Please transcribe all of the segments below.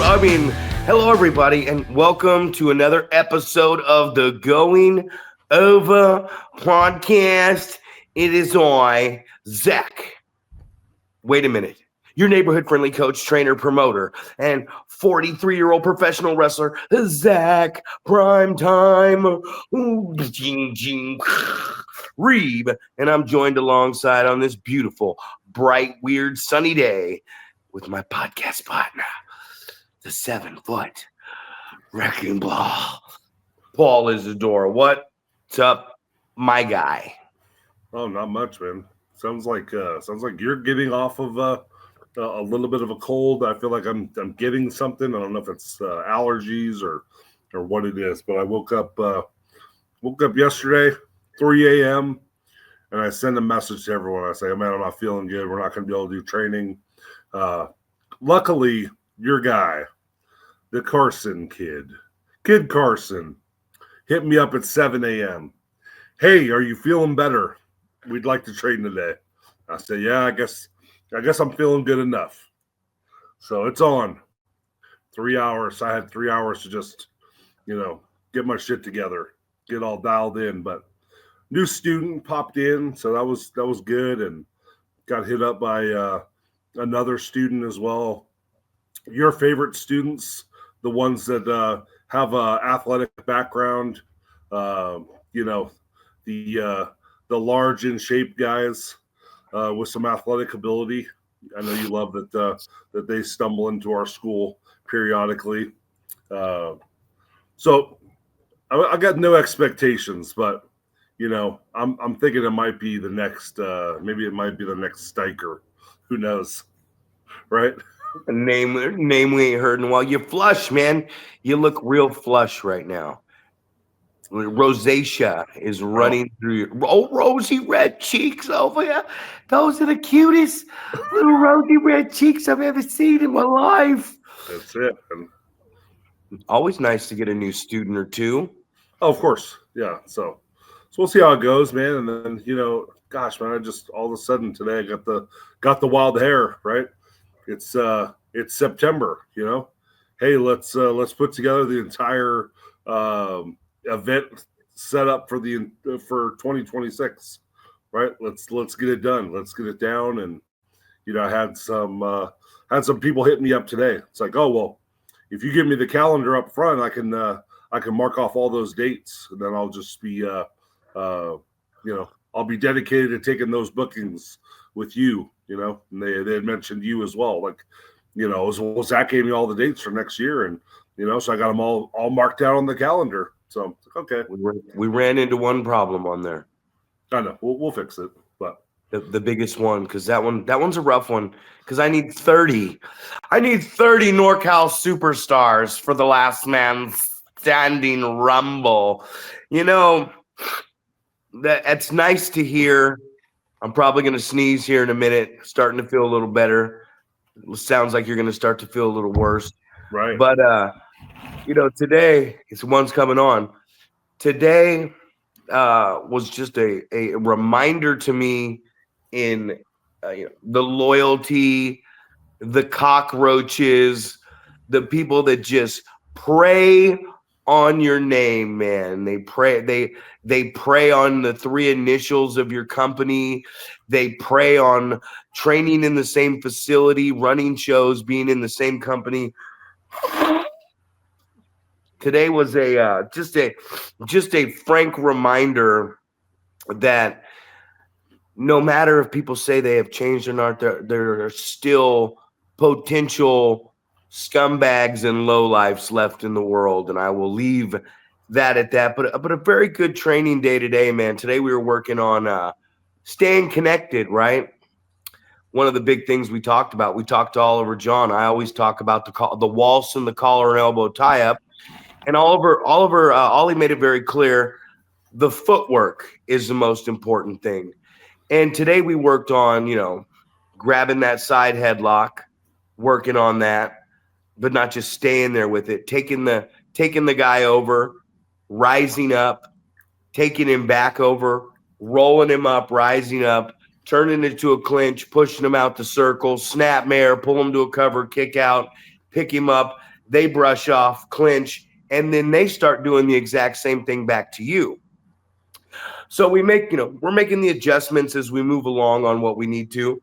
Hello everybody, and welcome to another episode of the Going Over podcast. It is I, Zack. Wait a minute. Your neighborhood-friendly coach, trainer, promoter, and 43-year-old professional wrestler, Zack Primetime Reeb. And I'm joined alongside on this beautiful, bright, weird, sunny day with my podcast partner, the 7-foot wrecking ball, Paul Isadora. What's up, my guy? Oh, not much, man. Sounds like you're getting off of a little bit of a cold. I feel like I'm getting something. I don't know if it's allergies or what it is, but I woke up yesterday, 3 a.m. and I send a message to everyone. I say, "Oh man, I'm not feeling good. We're not going to be able to do training." Luckily, your guy, the Carson Kid Carson, hit me up at 7 a.m. "Hey, are you feeling better? We'd like to train today." I said, "Yeah, I guess I'm feeling good enough." So it's on. 3 hours. I had 3 hours to just, get my shit together, get all dialed in. But new student popped in, so that was good, and got hit up by another student as well. Your favorite students, the ones that have a athletic background, the large in shape guys with some athletic ability. I know you love that they stumble into our school periodically. So I got no expectations, but I'm thinking it might be the next. Maybe it might be the next Steiker. Who knows, right? A name we ain't heard in a while. You're flush, man. You look real flush right now. Rosacea is running through your rosy red cheeks over here. Those are the cutest little rosy red cheeks I've ever seen in my life. That's it. And always nice to get a new student or two. Oh, of course, yeah. So we'll see how it goes, man. And then gosh, man, I just all of a sudden today I got the wild hair, right? It's September, Hey, let's put together the entire event set up for 2026, right? Let's get it done. Let's get it down. And I had some people hit me up today. It's like, oh well, if you give me the calendar up front, I can mark off all those dates, and then I'll just be I'll be dedicated to taking those bookings with you. And they had mentioned you as well. Like, Zach gave me all the dates for next year, and so I got them all marked out on the calendar. So okay, we ran into one problem on there. I know we'll fix it, but the biggest one, because that one's a rough one. Because I need 30 NorCal superstars for the Last Man Standing Rumble. That's nice to hear. I'm probably going to sneeze here in a minute. Starting to feel a little better. It sounds like you're going to start to feel a little worse. Right. But, today, it's one's coming on. Today was just a reminder to me in the loyalty, the cockroaches, the people that just prey on your name, man. They prey on the 3 initials of your company. They prey on training in the same facility, running shows, being in the same company. Today was just a frank reminder that no matter if people say they have changed or not, there are still potential scumbags and lowlifes left in the world, and I will leave that at that. But a very good training day today, man. Today we were working on staying connected, right? One of the big things we talked about. We talked to Oliver John. I always talk about the waltz and the collar and elbow tie up, and Ollie made it very clear. The footwork is the most important thing, and today we worked on grabbing that side headlock, working on that. But not just staying there with it, taking the guy over, rising up, taking him back over, rolling him up, rising up, turning it to a clinch, pushing him out the circle, snap mare, pull him to a cover, kick out, pick him up, they brush off, clinch, and then they start doing the exact same thing back to you. So we're making the adjustments as we move along on what we need to,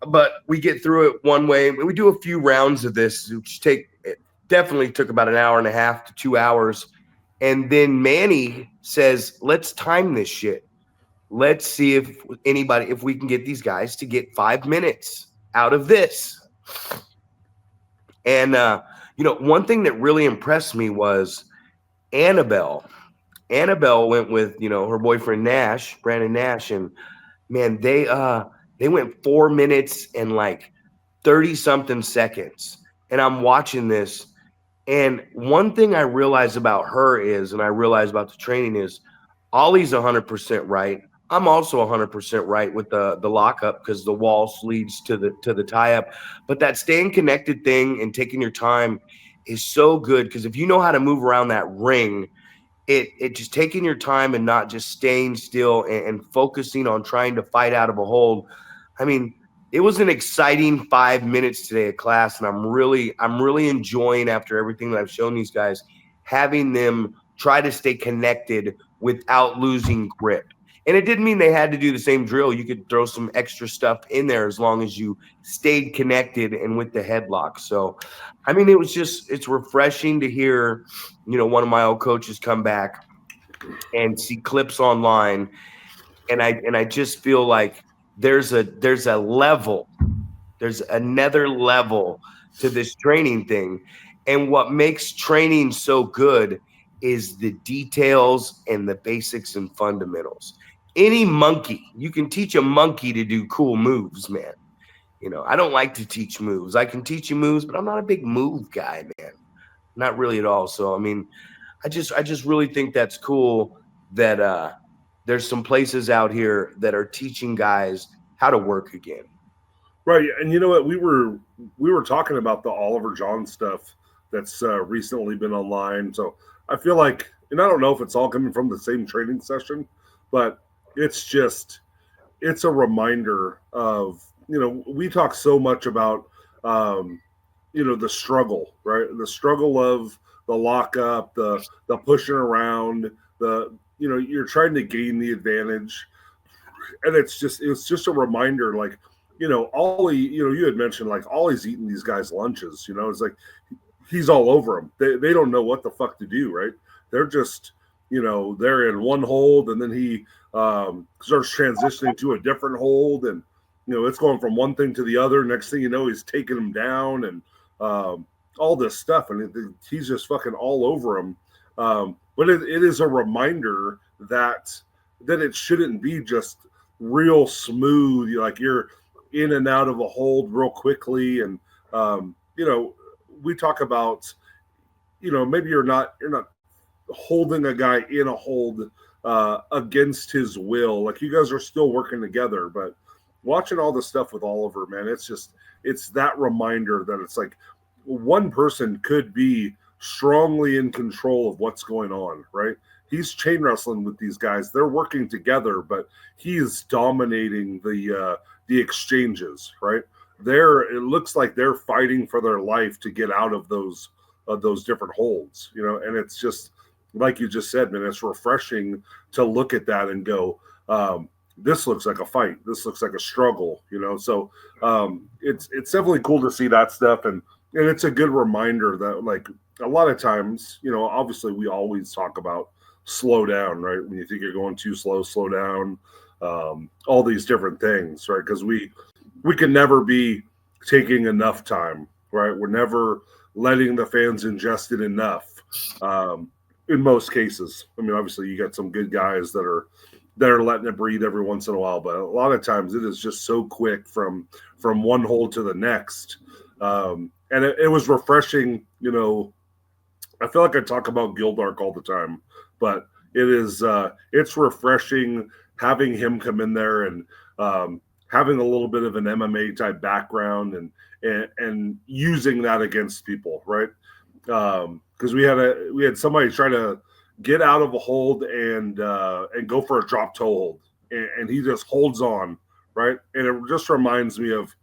but we get through it one way. We do a few rounds of this, which it definitely took about an hour and a half to 2 hours. And then Manny says, let's time this shit. Let's see if we can get these guys to get 5 minutes out of this. And, one thing that really impressed me was Annabelle. Annabelle went with, her boyfriend Brandon Nash, and man, they went 4 minutes and like 30 something seconds. And I'm watching this. And one thing I realized about her and I realized about the training is Ollie's 100% right. I'm also 100% right with the lockup because the waltz leads to the tie up. But that staying connected thing and taking your time is so good because if you know how to move around that ring, it just taking your time and not just staying still and focusing on trying to fight out of a hold. I mean, it was an exciting 5 minutes today of class, and I'm really enjoying, after everything that I've shown these guys, having them try to stay connected without losing grip. And it didn't mean they had to do the same drill. You could throw some extra stuff in there as long as you stayed connected and with the headlock. So, I mean, it's refreshing to hear, one of my old coaches come back and see clips online. And I just feel like there's a level, there's another level to this training thing. And what makes training so good is the details and the basics and fundamentals. Any monkey, you can teach a monkey to do cool moves, man. I don't like to teach moves. I can teach you moves, but I'm not a big move guy, man. Not really at all. So, I mean, I just really think that's cool that there's some places out here that are teaching guys how to work again. Right, and you know what? We were talking about the Oliver John stuff that's recently been online. So I feel like, and I don't know if it's all coming from the same training session, but it's a reminder of, we talk so much about the struggle, right? The struggle of the lockup, the pushing around, you're trying to gain the advantage, and it's just a reminder, like, Ollie, you had mentioned like Ollie's eating these guys' lunches. It's like he's all over them. They don't know what the fuck to do, right? They're just, they're in one hold, and then he starts transitioning to a different hold, and it's going from one thing to the other. Next thing you know, he's taking them down, and all this stuff, and he's just fucking all over them. But it is a reminder that it shouldn't be just real smooth. Like you're in and out of a hold real quickly, and we talk about, maybe you're not holding a guy in a hold against his will. Like you guys are still working together, but watching all the stuff with Oliver, man, it's that reminder that it's like one person could be strongly in control of what's going on, right? He's chain wrestling with these guys. They're working together, but he is dominating the exchanges, right? It looks like they're fighting for their life to get out of those different holds, and it's just like you just said, man, it's refreshing to look at that and go, this looks like a fight. This looks like a struggle, So it's definitely cool to see that stuff, and it's a good reminder that, like, a lot of times, obviously we always talk about slow down, right? When you think you're going too slow down, all these different things, right? Because we can never be taking enough time, right? We're never letting the fans ingest it enough. In most cases, I mean, obviously you got some good guys that are letting it breathe every once in a while, but a lot of times it is just so quick from one hold to the next. And it was refreshing, I feel like I talk about Gildark all the time, but it's refreshing having him come in there and having a little bit of an MMA type background and using that against people, right? Because we had somebody try to get out of a hold and go for a drop toe hold, and he just holds on, right? And it just reminds me of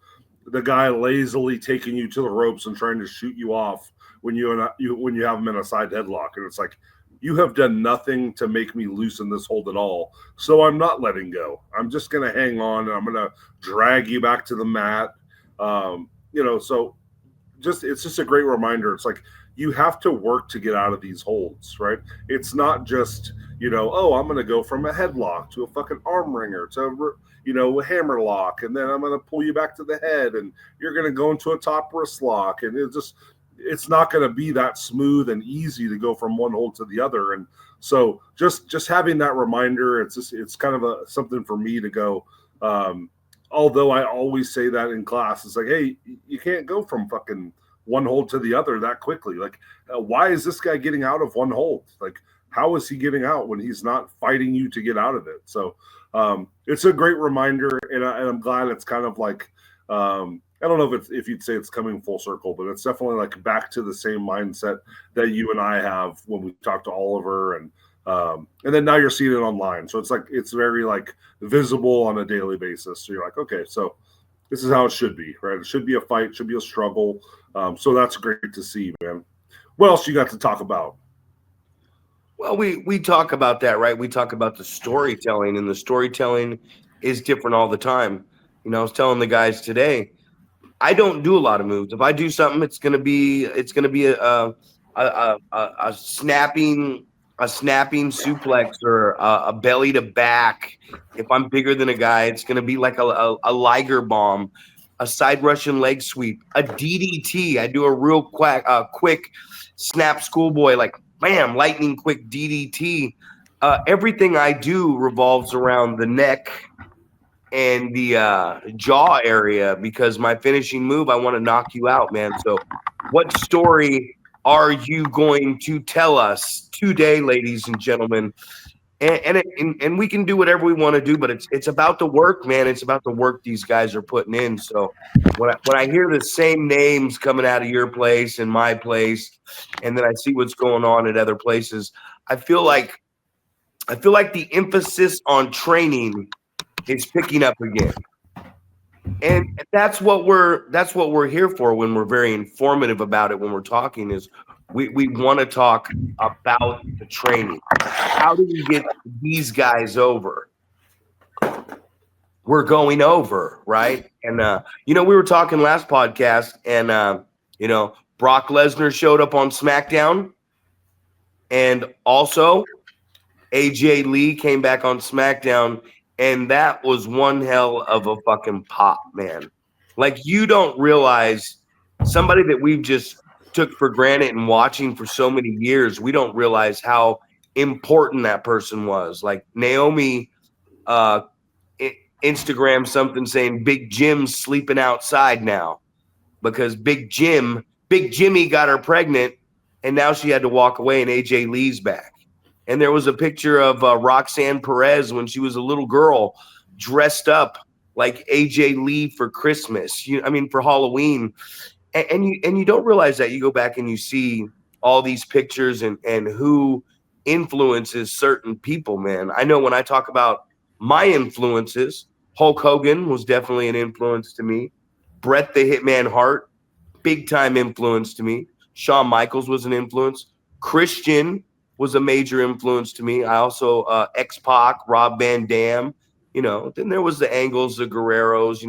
the guy lazily taking you to the ropes and trying to shoot you off when you have him in a side headlock, and it's like, you have done nothing to make me loosen this hold at all, so I'm not letting go. I'm just going to hang on, and I'm going to drag you back to the mat. So it's just a great reminder. It's like, you have to work to get out of these holds, right? It's not just, oh, I'm going to go from a headlock to a fucking arm wringer to, a hammer lock, and then I'm going to pull you back to the head, and you're going to go into a top wrist lock, and it's not going to be that smooth and easy to go from one hold to the other. And so just having that reminder, it's kind of something for me to go. Although I always say that in class, it's like, hey, you can't go from fucking one hold to the other that quickly. Like, why is this guy getting out of one hold? Like, how is he getting out when he's not fighting you to get out of it? So it's a great reminder, and I'm glad it's kind of like, I don't know if you'd say it's coming full circle, but it's definitely like back to the same mindset that you and I have when we talk to Oliver, and then now you're seeing it online. So it's like, it's very like visible on a daily basis. So you're like, okay, so this is how it should be, right? It should be a fight, should be a struggle. So that's great to see, man. What else you got to talk about? Well, we talk about that, right? We talk about the storytelling, and the storytelling is different all the time. I was telling the guys today, I don't do a lot of moves. If I do something, it's gonna be a snapping suplex, or a belly to back. If I'm bigger than a guy, it's gonna be like a Liger bomb, a side Russian leg sweep, a DDT. I do a real quick snap schoolboy, like bam, lightning quick DDT. Everything I do revolves around the neck and the jaw area, because my finishing move, I want to knock you out, man. So what story are you going to tell us today, ladies and gentlemen? And we can do whatever we want to do, but it's about the work, man. It's about the work these guys are putting in. So when I hear the same names coming out of your place and my place, and then I see what's going on at other places, I feel like the emphasis on training is picking up again. And that's what we're here for when we're very informative about it. When we're talking, is we want to talk about the training. How do we get these guys over? We're going over, right? And we were talking last podcast, and Brock Lesnar showed up on SmackDown, and also AJ Lee came back on SmackDown. And that was one hell of a fucking pop, man. Like, you don't realize, somebody that we've just took for granted and watching for so many years, we don't realize how important that person was. Like, Naomi Instagram something saying Big Jim's sleeping outside now, because Big Jimmy got her pregnant, and now she had to walk away, and AJ Lee's back. And there was a picture of Roxanne Perez when she was a little girl, dressed up like AJ Lee for Christmas. For Halloween. And you don't realize that. You go back and you see all these pictures and who influences certain people, man. I know when I talk about my influences, Hulk Hogan was definitely an influence to me. Bret the Hitman Hart, big time influence to me. Shawn Michaels was an influence. Christian was a major influence to me. I also X-Pac, Rob Van Dam, then there was the Angles, the Guerreros,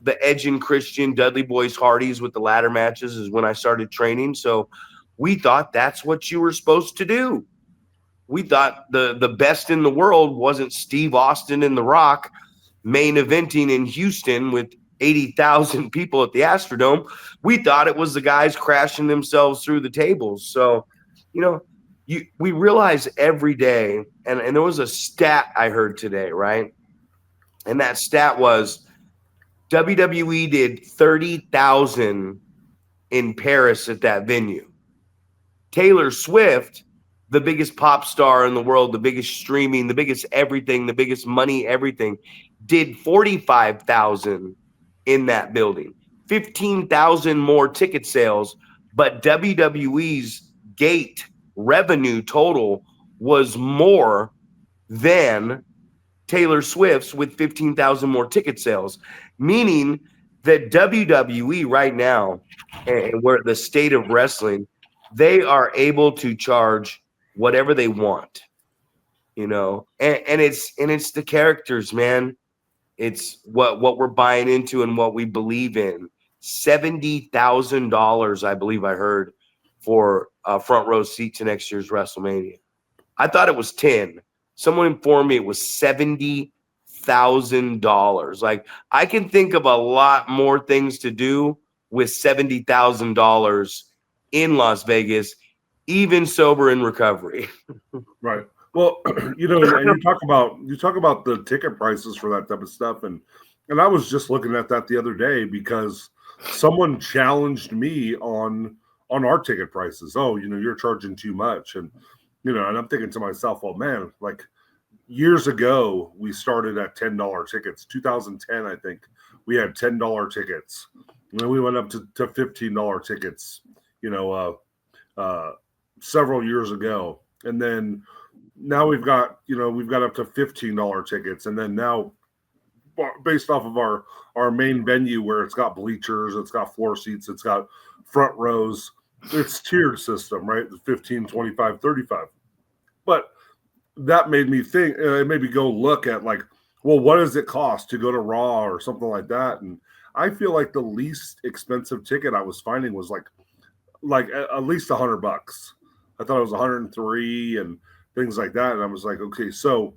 the Edge and Christian, Dudley Boys Hardys with the ladder matches is when I started training. So we thought that's what you were supposed to do. We thought the best in the world wasn't Steve Austin and The Rock main eventing in Houston with 80,000 people at the Astrodome. We thought it was the guys crashing themselves through the tables. So, we realize every day, and there was a stat I heard today, right? And that stat was WWE did 30,000 in Paris at that venue. Taylor Swift, the biggest pop star in the world, the biggest streaming, the biggest everything, the biggest money, everything, did 45,000 in that building. 15,000 more ticket sales, but WWE's gate revenue total was more than Taylor Swift's with 15,000 more ticket sales, meaning that WWE right now, and where the state of wrestling, they are able to charge whatever they want, and it's the characters, man. It's what we're buying into and what we believe in. $70,000, I believe I heard, for a front row seat to next year's WrestleMania. I thought it was 10. Someone informed me it was $70,000. Like, I can think of a lot more things to do with $70,000 in Las Vegas, even sober in recovery. Right. Well, and you talk about the ticket prices for that type of stuff, and I was just looking at that the other day because someone challenged me on our ticket prices. Oh, you're charging too much, and and I'm thinking to myself, well, man, like years ago we started at $10 tickets. 2010, I think we had $10 tickets, and then we went up to $15 tickets. Several years ago, and then now we've got up to $15 tickets, and then now based off of our main venue where it's got bleachers, it's got floor seats, it's got front rows, it's tiered system, right? 15, 25, 35. But that made me think, it made me go look at like, well, what does it cost to go to Raw or something like that? And I feel like the least expensive ticket I was finding was like at least $100. I thought it was 103 and things like that. And I was like, okay, so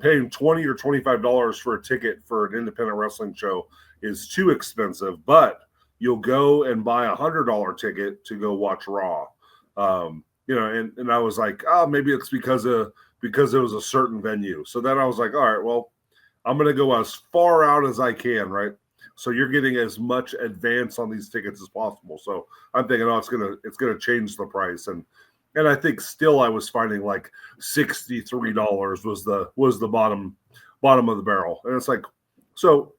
paying $20 or $25 for a ticket for an independent wrestling show is too expensive, but you'll go and buy $100 ticket to go watch Raw. And I was like, oh, maybe it's because it was a certain venue. So then I was like, all right, well, I'm going to go as far out as I can, right? So you're getting as much advance on these tickets as possible. So I'm thinking, oh, it's gonna change the price, and I think still I was finding like $63 was the bottom of the barrel, and it's like, so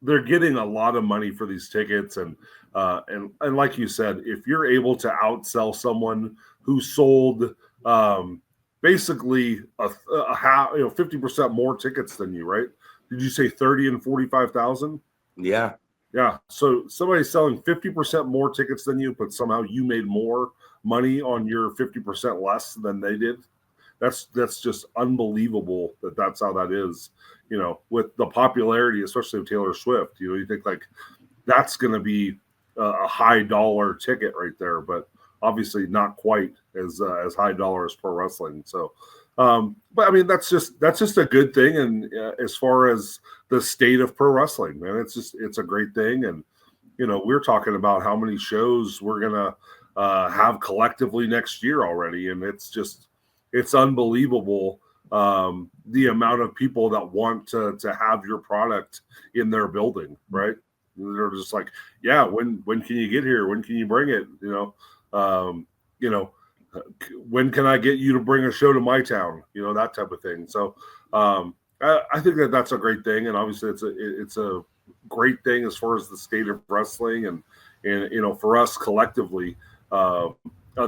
they're getting a lot of money for these tickets, and like you said, if you're able to outsell someone who sold basically a 50% more tickets than you, right? Did you say 30 and 45,000? Yeah. Yeah. So somebody's selling 50% more tickets than you, but somehow you made more money on your 50% less than they did. That's just unbelievable that's how that is, with the popularity, especially of Taylor Swift. You think like that's going to be a high dollar ticket right there, but obviously not quite as high dollar as pro wrestling. So, but I mean, that's just a good thing. And as far as the state of pro wrestling, man, it's a great thing. And, we're talking about how many shows we're going to have collectively next year already. And it's unbelievable. The amount of people that want to have your product in their building, right? They're just like, yeah, when can you get here? When can you bring it? When can I get you to bring a show to my town? That type of thing. So I think that's a great thing, and obviously it's a great thing as far as the state of wrestling, and for us collectively, a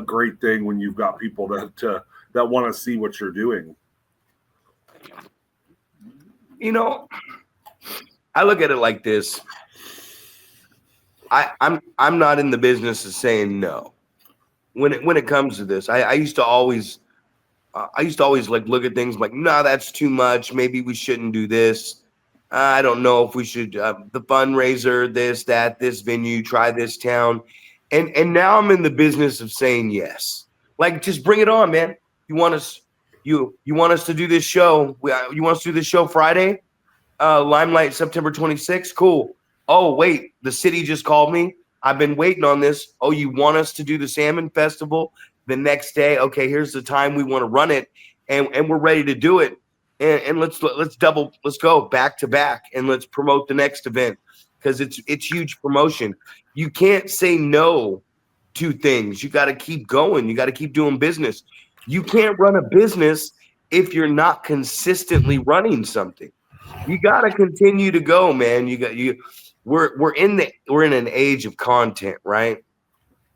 great thing when you've got people that want to see what you're doing. I look at it like this. I'm not in the business of saying no. When it comes to this, I used to always like look at things like, no, that's too much. Maybe we shouldn't do this. I don't know if we should the fundraiser, this venue, try this town, and now I'm in the business of saying yes. Like, just bring it on, man. You want us to do this show? You want us to do this show Friday? Limelight, September 26th. Cool. Oh, wait, the city just called me. I've been waiting on this. Oh, you want us to do the Salmon Festival the next day? Okay, here's the time we want to run it, and we're ready to do it. And let's go back to back, and let's promote the next event, because it's huge promotion. You can't say no to things. You got to keep going. You got to keep doing business. You can't run a business if you're not consistently running something. You got to continue to go, man. We're in an age of content, right?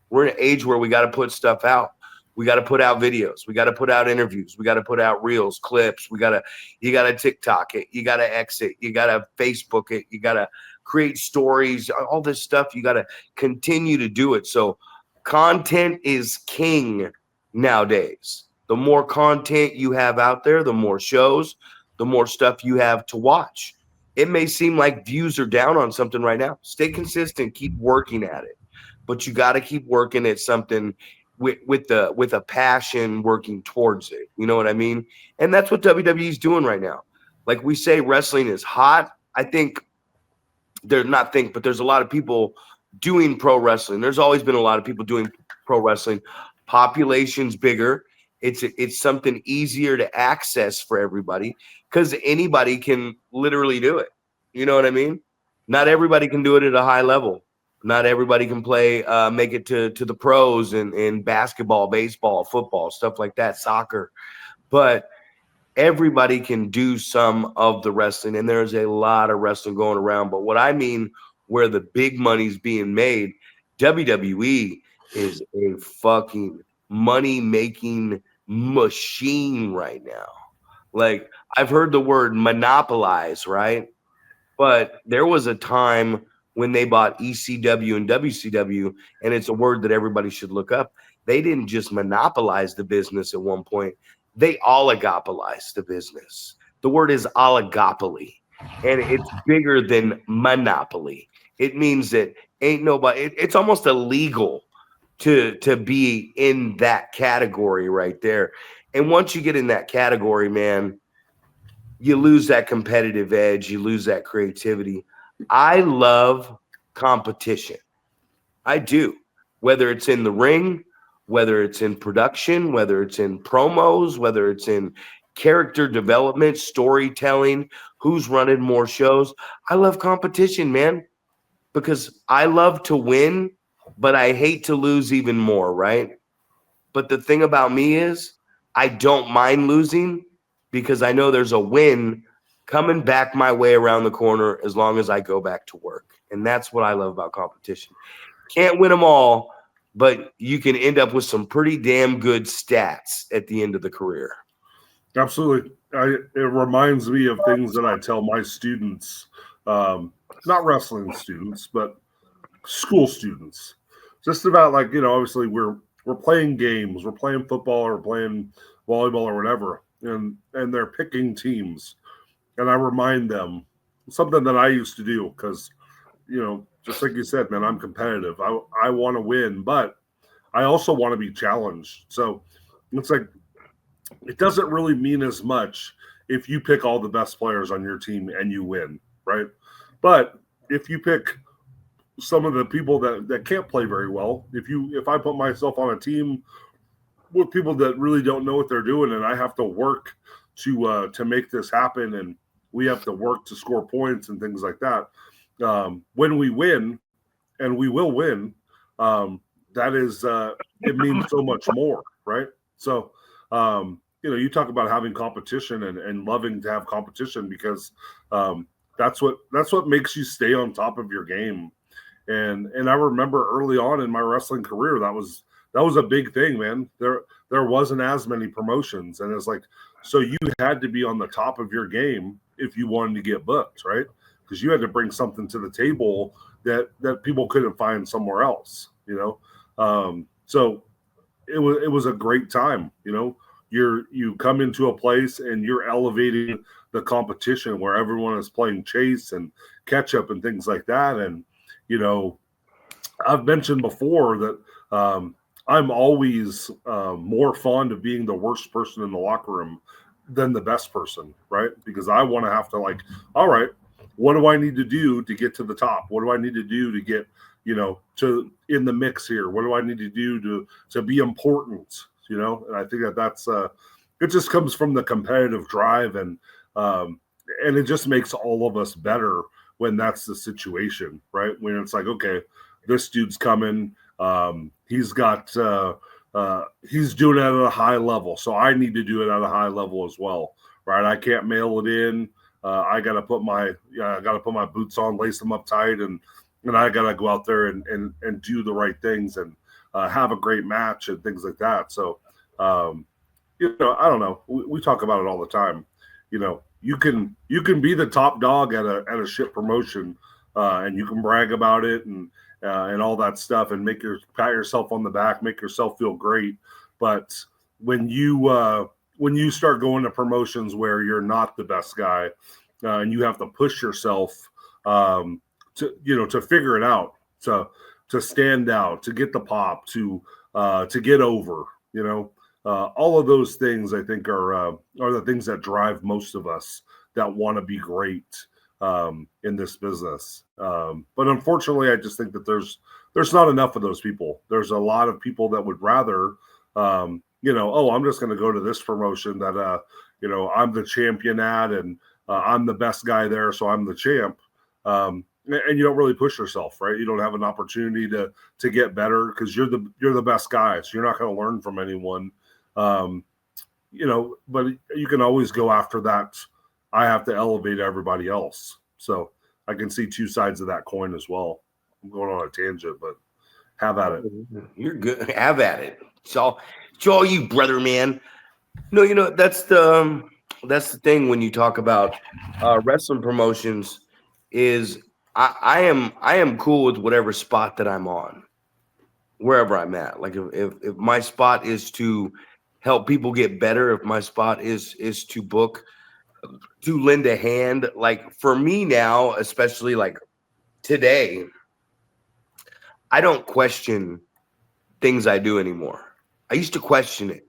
We're in an age where we got to put stuff out. We got to put out videos. We got to put out interviews. We got to put out reels, clips. You got to TikTok it. You got to exit. You got to Facebook it. You got to create stories, all this stuff. You got to continue to do it. So Content is king nowadays. The more content you have out there, the more shows, the more stuff you have to watch. It may seem like views are down on something right now. Stay consistent, keep working at it. But you got to keep working at something with a passion working towards it. You know what I mean? And that's what WWE is doing right now. Like we say wrestling is hot. I think there's not think, but there's a lot of people doing pro wrestling. There's always been a lot of people doing pro wrestling. Population's bigger. It's something easier to access for everybody because anybody can literally do it. You know what I mean? Not everybody can do it at a high level. Not everybody can play, make it to the pros in basketball, baseball, football, stuff like that, soccer. But everybody can do some of the wrestling, and there's a lot of wrestling going around. But what I mean, where the big money's being made, WWE is a fucking money making machine right now. Like, I've heard the word monopolize, right? But there was a time when they bought ECW and WCW, and it's a word that everybody should look up. They didn't just monopolize the business at one point, they oligopolized the business. The word is oligopoly, and it's bigger than monopoly. It means that ain't nobody, it's almost illegal to be in that category right there. And once you get in that category, man, you lose that competitive edge, you lose that creativity. I love competition. I do. Whether it's in the ring, whether it's in production, whether it's in promos, whether it's in character development, storytelling, who's running more shows. I love competition, man, because I love to win, but I hate to lose even more, right? But the thing about me is I don't mind losing because I know there's a win coming back my way around the corner as long as I go back to work. And that's what I love about competition. Can't win them all, but you can end up with some pretty damn good stats at the end of the career. Absolutely. It reminds me of things that I tell my students, not wrestling students, but school students. Just about like, obviously we're playing games, we're playing football or playing volleyball or whatever, and they're picking teams. And I remind them something that I used to do because, just like you said, man, I'm competitive. I want to win, but I also want to be challenged. So it's like it doesn't really mean as much if you pick all the best players on your team and you win, right? But if you pick some of the people that can't play very well, if I put myself on a team with people that really don't know what they're doing and I have to work to make this happen and we have to work to score points and things like that. When we win, and we will win, that is it means so much more, right? So you talk about having competition and loving to have competition because that's what makes you stay on top of your game. And I remember early on in my wrestling career that was a big thing, man. There wasn't as many promotions, and it's like so you had to be on the top of your game if you wanted to get booked, right? Because you had to bring something to the table that people couldn't find somewhere else, So it was a great time, You come into a place and you're elevating the competition where everyone is playing chase and catch up and things like that. And I've mentioned before that I'm always more fond of being the worst person in the locker room than the best person, right? Because I want to have to all right, what do I need to do to get to the top? What do I need to do to get, to in the mix here? What do I need to do to be important? And I think that's it just comes from the competitive drive and it just makes all of us better when that's the situation, right? When it's like, okay, this dude's coming, he's got he's doing it at a high level, so I need to do it at a high level as well, right? I can't mail it in. I gotta put my boots on, lace them up tight, and I gotta go out there and do the right things and have a great match and things like that. So, I don't know. We talk about it all the time. You can be the top dog at a shit promotion, and you can brag about it, and and all that stuff, and pat yourself on the back, make yourself feel great. But when you start going to promotions where you're not the best guy, and you have to push yourself to figure it out, to stand out, to get the pop, to get over, all of those things I think are the things that drive most of us that want to be great in this business. But unfortunately, I just think that there's not enough of those people. There's a lot of people that would rather, oh, I'm just going to go to this promotion that, I'm the champion at, and I'm the best guy there, so I'm the champ. And you don't really push yourself, right? You don't have an opportunity to get better because you're the best guy, so you're not going to learn from anyone. But you can always go after that. I have to elevate everybody else. So I can see two sides of that coin as well. I'm going on a tangent, but have at it. You're good. Have at it. It's all you, brother, man. No, that's the thing when you talk about wrestling promotions is I am cool with whatever spot that I'm on, wherever I'm at. Like if my spot is to help people get better, if my spot is to book, to lend a hand, like for me now, especially like today, I don't question things I do anymore. I used to question it.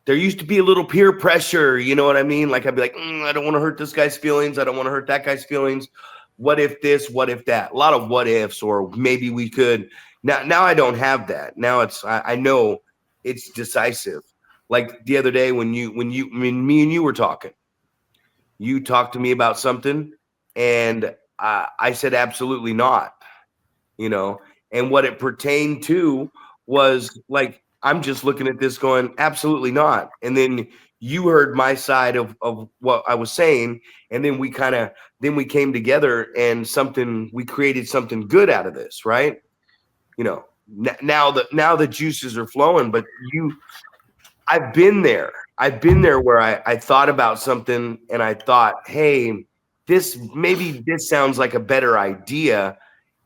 There used to be a little peer pressure, you know what I mean? Like I'd be like, I don't want to hurt this guy's feelings. I don't want to hurt that guy's feelings. What if this? What if that? A lot of what ifs, or maybe we could. Now I don't have that. Now I know it's decisive. Like the other day when me and you were talking, you talked to me about something, and I said absolutely not. And what it pertained to was like, I'm just looking at this going, absolutely not. And then you heard my side of what I was saying. And then we came together and we created something good out of this. Right. Now the juices are flowing, but I've been there. I've been there where I thought about something and I thought, hey, maybe this sounds like a better idea.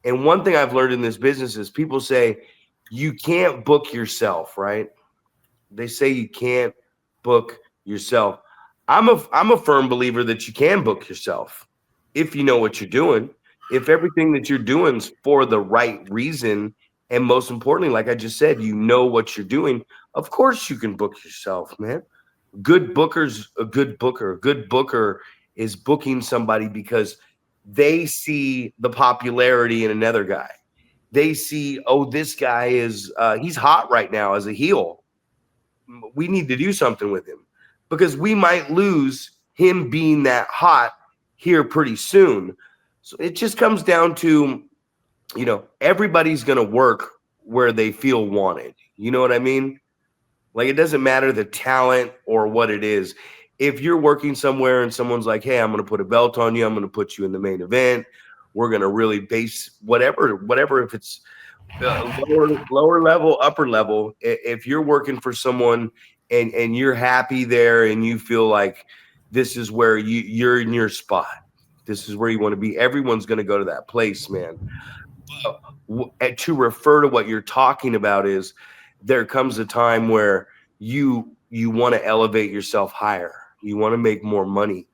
And one thing I've learned in this business is people say you can't book yourself, right? They say you can't book yourself. I'm a firm believer that you can book yourself if you know what you're doing. If everything that you're doing is for the right reason, and most importantly, like I just said, you know what you're doing, of course you can book yourself, man. Good booker's a good booker. A good booker is booking somebody because they see the popularity in another guy. They see, oh, this guy is he's hot right now as a heel. We need to do something with him because we might lose him being that hot here pretty soon. So it just comes down to, everybody's going to work where they feel wanted. You know what I mean? Like, it doesn't matter the talent or what it is. If you're working somewhere and someone's like, hey, I'm going to put a belt on you, I'm going to put you in the main event, we're going to really base whatever, if it's lower level, upper level, if you're working for someone and you're happy there and you feel like this is where you're in your spot, this is where you want to be, everyone's going to go to that place, man. To refer to what you're talking about is there comes a time where you want to elevate yourself higher. You want to make more money,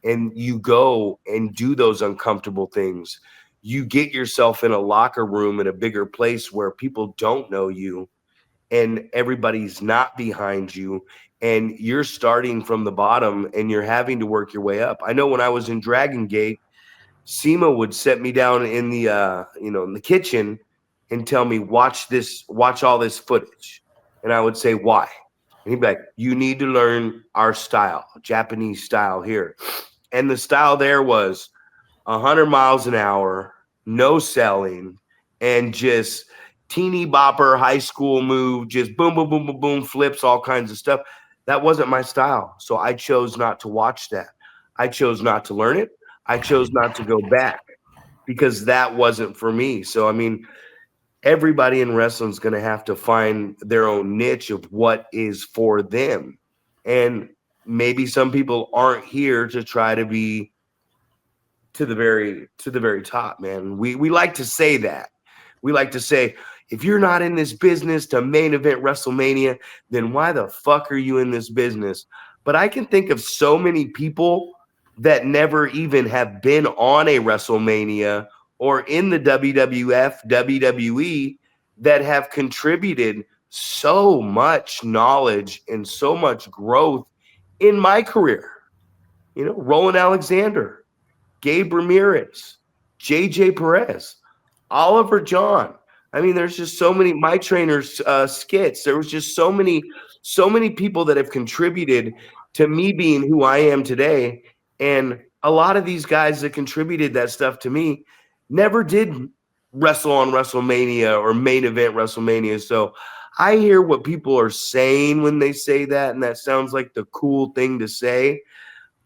and you go and do those uncomfortable things. You get yourself in a locker room in a bigger place where people don't know you and everybody's not behind you, and you're starting from the bottom and you're having to work your way up. I know when I was in Dragon Gate, Seema would set me down in the in the kitchen and tell me, watch all this footage. And I would say, why? And he'd be like, you need to learn our style, Japanese style here. And the style there was 100 miles an hour, no selling, and just teeny bopper high school move, just boom, boom, boom, boom, boom, flips, all kinds of stuff. That wasn't my style. So I chose not to watch that. I chose not to learn it. I chose not to go back because that wasn't for me. So, I mean, everybody in wrestling is going to have to find their own niche of what is for them. And maybe some people aren't here to try to be to the very top, man. We like to say that, we like to say, if you're not in this business to main event WrestleMania, then why the fuck are you in this business? But I can think of so many people that never even have been on a WrestleMania or in the WWF, WWE that have contributed so much knowledge and so much growth in my career. You know, Roland Alexander, Gabe Ramirez, JJ Perez, Oliver John. I mean, there's just so many, my trainers skits. There was just so many people that have contributed to me being who I am today. And a lot of these guys that contributed that stuff to me never did wrestle on WrestleMania or main event WrestleMania. So I hear what people are saying when they say that, and that sounds like the cool thing to say.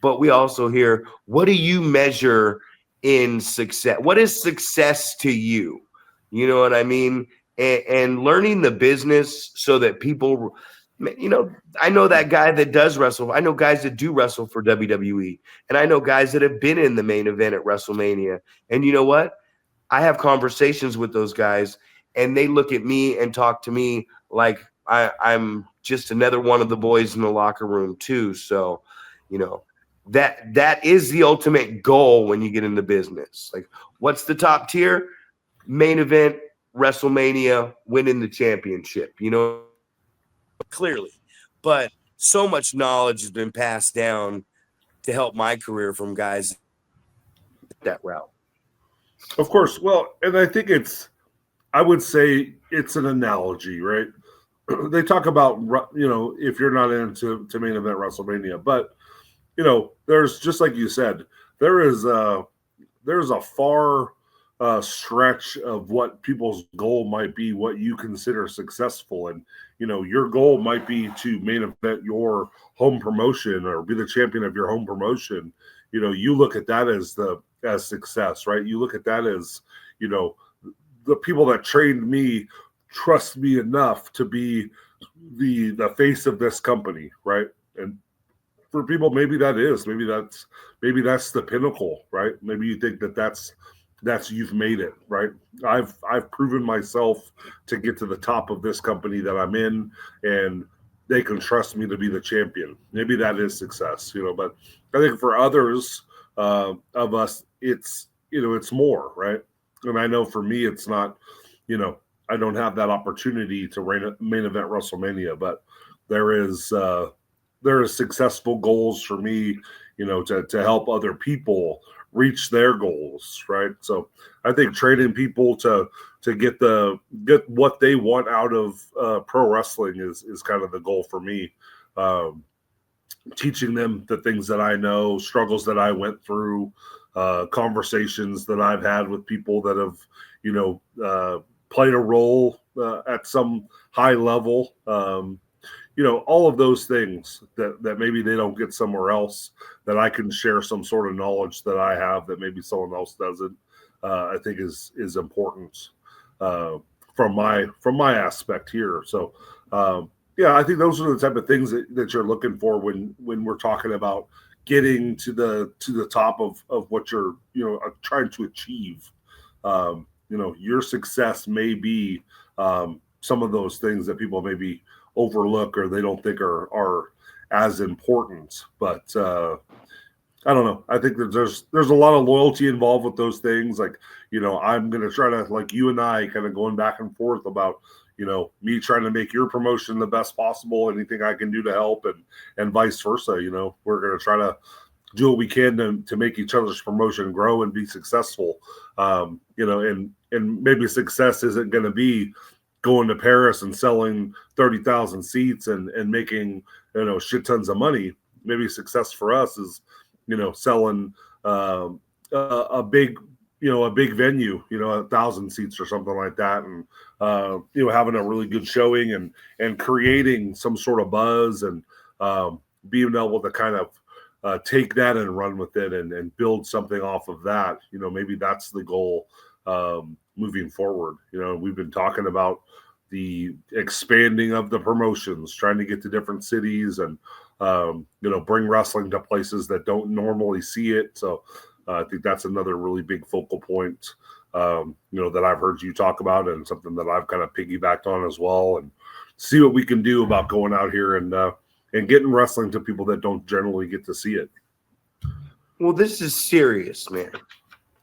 But we also hear, what do you measure in success? What is success to you? You know what I mean? And learning the business so that people, you know, I know that guy that does wrestle. I know guys that do wrestle for WWE, and I know guys that have been in the main event at WrestleMania. And you know what? I have conversations with those guys, and they look at me and talk to me like I'm just another one of the boys in the locker room too. So, you know, that is the ultimate goal when you get into business. Like, what's the top tier? Main event, WrestleMania, winning the championship. You know, clearly, but so much knowledge has been passed down to help my career from guys that route. Of course. Well, and I think I would say it's an analogy, right? They talk about, if you're not into to main event WrestleMania, but there's, just like you said, there's a far stretch of what people's goal might be, what you consider successful, and your goal might be to main event your home promotion or be the champion of your home promotion. You look at that as success, right? You look at that as the people that trained me trust me enough to be the face of this company, right? And for people, maybe that's the pinnacle, right? Maybe you think that's you've made it, right? I've proven myself to get to the top of this company that I'm in, and they can trust me to be the champion. Maybe that is success, but I think for others of us, it's more, right? And I know for me, it's not, I don't have that opportunity to main event WrestleMania, but there is successful goals for me, to help other people reach their goals, right? So I think training people to get what they want out of pro wrestling is kind of the goal for me. Teaching them the things that I know, struggles that I went through, conversations that I've had with people that have, played a role at some high level. All of those things that maybe they don't get somewhere else, that I can share some sort of knowledge that I have that maybe someone else doesn't, I think is important from my aspect here. So, I think those are the type of things that you're looking for when we're talking about getting to the top of what you're, trying to achieve. Your success may be some of those things that people maybe overlook or they don't think are as important. But I don't know. I think that there's a lot of loyalty involved with those things. Like, I'm going to try to, like you and I kind of going back and forth about, me trying to make your promotion the best possible, anything I can do to help, and vice versa. We're going to try to do what we can to make each other's promotion grow and be successful. And maybe success isn't going to be going to Paris and selling 30,000 seats and making, shit tons of money. Maybe success for us is, selling a big venue, 1,000 seats or something like that. And, having a really good showing and creating some sort of buzz and being able to kind of take that and run with it and build something off of that. Maybe that's the goal moving forward. We've been talking about the expanding of the promotions, trying to get to different cities and, bring wrestling to places that don't normally see it. So I think that's another really big focal point that I've heard you talk about, and something that I've kind of piggybacked on as well, and see what we can do about going out here and getting wrestling to people that don't generally get to see it. Well, this is serious, man.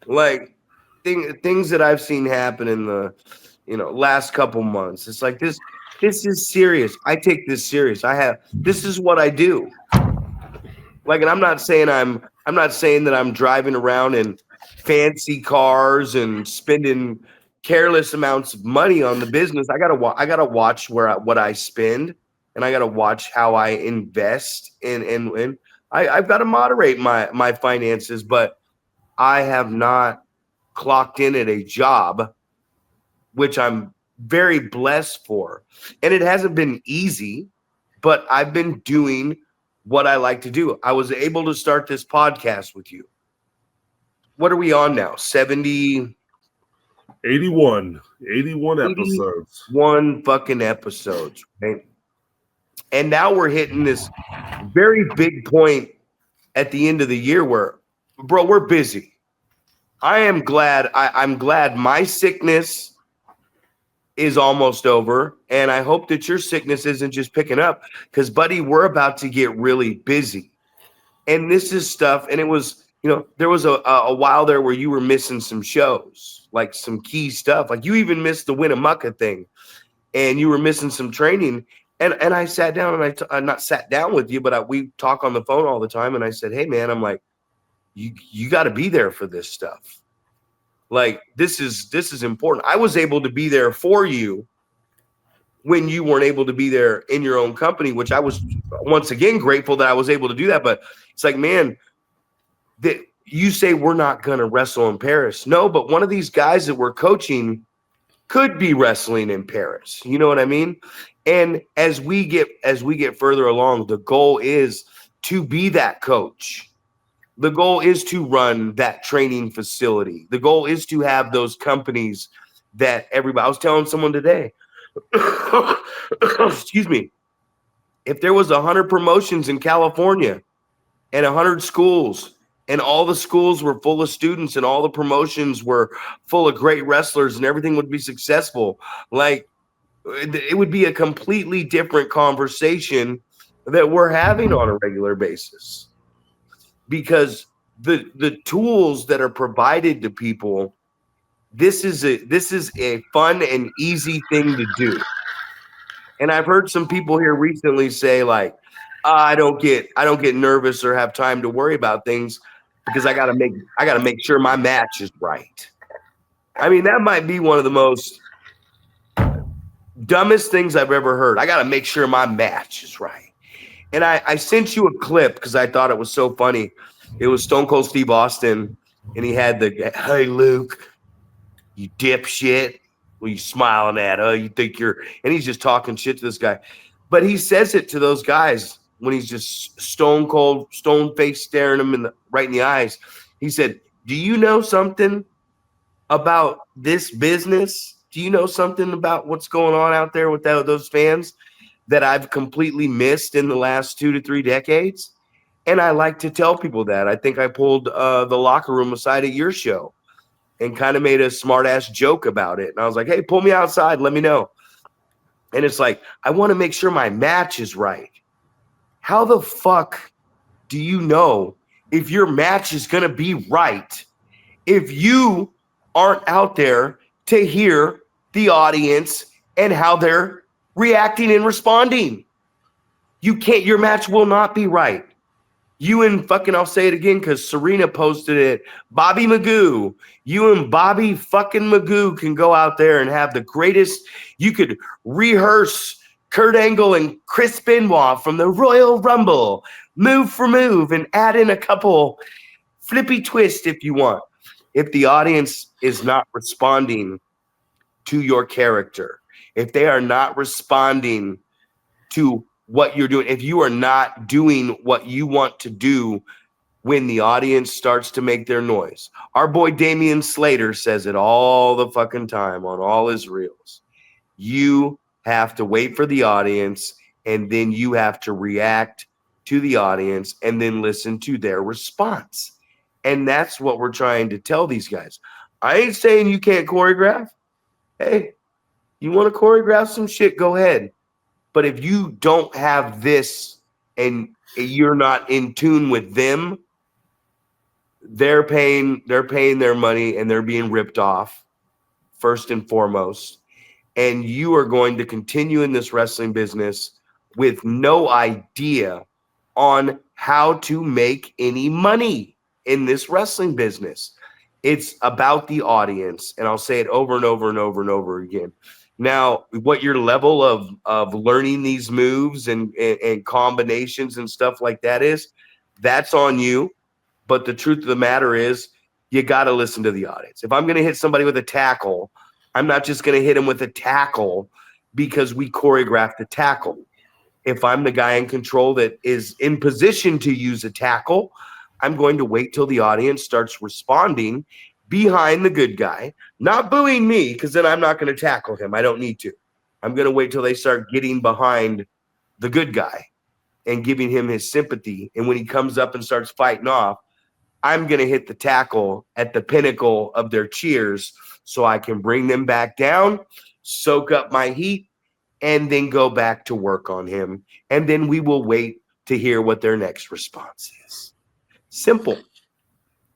Like things that I've seen happen in the last couple months. It's like this is serious. I take this serious. This is what I do. Like, and I'm not saying that I'm driving around in fancy cars and spending careless amounts of money on the business. I gotta watch what I spend, and I gotta watch how I invest and I've got to moderate my finances, but I have not clocked in at a job, which I'm very blessed for. And it hasn't been easy, but I've been doing what I like to do. I was able to start this podcast with you. What are we on now? 70? 81 episodes. 81 fucking episodes, right? And now we're hitting this very big point at the end of the year where, bro, we're busy. I am glad. I'm glad my sickness is almost over, and I hope that your sickness isn't just picking up, because, buddy, we're about to get really busy. And this is stuff, and it was, there was a while there where you were missing some shows, like some key stuff. Like you even missed the Winnemucca thing, and you were missing some training. And I sat down, and I not sat down with you, but we talk on the phone all the time. And I said, hey, man, I'm like, you got to be there for this stuff. Like, this is important. I was able to be there for you when you weren't able to be there in your own company, which I was once again grateful that I was able to do that. But it's like, man, that you say we're not going to wrestle in Paris. No, but one of these guys that we're coaching could be wrestling in Paris. You know what I mean? And as we get further along, the goal is to be that coach. The goal is to run that training facility. The goal is to have those companies that everybody. I was telling someone today, excuse me, if there was 100 promotions in California and 100 schools, and all the schools were full of students and all the promotions were full of great wrestlers and everything would be successful, like, it would be a completely different conversation that we're having on a regular basis. Because the tools that are provided to people, this is a fun and easy thing to do. And I've heard some people here recently say, like, I don't get nervous or have time to worry about things because I gotta make sure my match is right. I mean, that might be one of the most dumbest things I've ever heard. I gotta make sure my match is right. And I sent you a clip because I thought it was so funny. It was Stone Cold Steve Austin, and he had hey, Luke, you dipshit. What are you smiling at? Oh, you think you're – and he's just talking shit to this guy. But he says it to those guys when he's just stone cold, stone face staring them right in the eyes. He said, do you know something about this business? Do you know something about what's going on out there with those fans that I've completely missed in the last 2 to 3 decades? And I like to tell people that. I think I pulled the locker room aside at your show and kind of made a smart-ass joke about it. And I was like, hey, pull me outside. Let me know. And it's like, I want to make sure my match is right. How the fuck do you know if your match is going to be right if you aren't out there to hear the audience and how they're reacting and responding? You can't, your match will not be right. You and fucking, I'll say it again because Serena posted it, Bobby Magoo. You and Bobby fucking Magoo can go out there and have the greatest, you could rehearse Kurt Angle and Chris Benoit from the Royal Rumble, move for move, and add in a couple flippy twists if you want. If the audience is not responding to your character, if they are not responding to what you're doing, if you are not doing what you want to do when the audience starts to make their noise. Our boy Damian Slater says it all the fucking time on all his reels. You have to wait for the audience, and then you have to react to the audience and then listen to their response. And that's what we're trying to tell these guys. I ain't saying you can't choreograph. Hey, you want to choreograph some shit, go ahead. But if you don't have this and you're not in tune with them, they're paying their money and they're being ripped off first and foremost. And you are going to continue in this wrestling business with no idea on how to make any money in this wrestling business. It's about the audience. And I'll say it over and over and over and over again. Now, what your level of learning these moves and combinations and stuff like that is, that's on you. But the truth of the matter is, you got to listen to the audience. If I'm going to hit somebody with a tackle, I'm not just going to hit him with a tackle because we choreographed the tackle. If I'm the guy in control that is in position to use a tackle, I'm going to wait till the audience starts responding behind the good guy, not booing me, because then I'm not going to tackle him. I don't need to. I'm going to wait till they start getting behind the good guy and giving him his sympathy. And when he comes up and starts fighting off, I'm going to hit the tackle at the pinnacle of their cheers so I can bring them back down, soak up my heat, and then go back to work on him. And then we will wait to hear what their next response is. Simple.